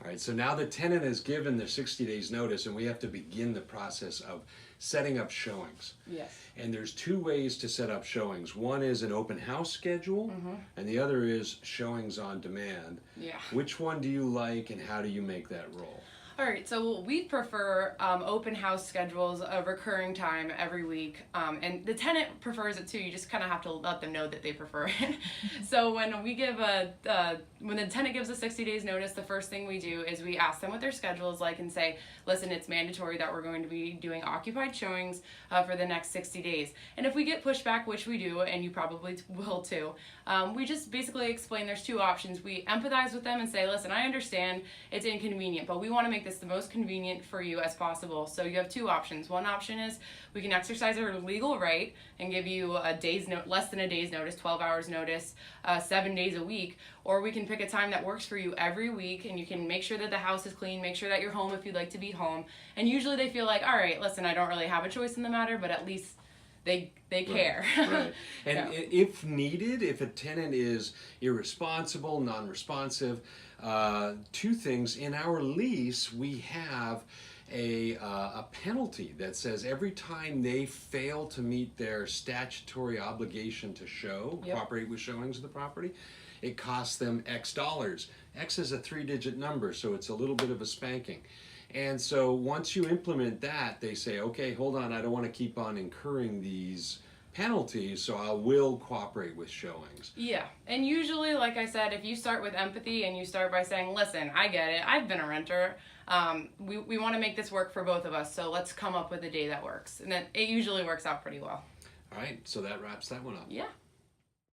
All right, so now the tenant has given their 60 days notice and we have to begin the process of setting up showings. Yes. And there's two ways to set up showings. One is an open house schedule and the other is showings on demand. Yeah. Which one do you like and how do you make that roll? All right, so we prefer open house schedules, a recurring time every week, and the tenant prefers it too. You just kind of have to let them know that they prefer it. So when we give when the tenant gives us 60 days notice, the first thing we do is we ask them what their schedule is like and say, listen, it's mandatory that we're going to be doing occupied showings for the next 60 days. And if we get pushback, which we do, and you probably will too, we just basically explain there's two options. We empathize with them and say, listen, I understand it's inconvenient, but we want to make this the most convenient for you as possible. So you have two options. One option is we can exercise our legal right and give you less than a day's notice, 12 hours notice, 7 days a week, or we can pick a time that works for you every week and you can make sure that the house is clean, make sure that you're home if you'd like to be home. And usually they feel like, all right, listen, I don't really have a choice in the matter, but at least they care. Right. And if needed, if a tenant is irresponsible, non-responsive, two things. In our lease, we have a penalty that says every time they fail to meet their statutory obligation to cooperate with showings of the property, it costs them X dollars. X is a 3-digit number, so it's a little bit of a spanking. And so once you implement that, they say, okay, hold on, I don't want to keep on incurring these penalties, so I will cooperate with showings. Yeah, and usually, like I said, if you start with empathy and you start by saying, listen, I get it, I've been a renter, we want to make this work for both of us, so let's come up with a day that works. And then it usually works out pretty well. All right, so that wraps that one up. Yeah.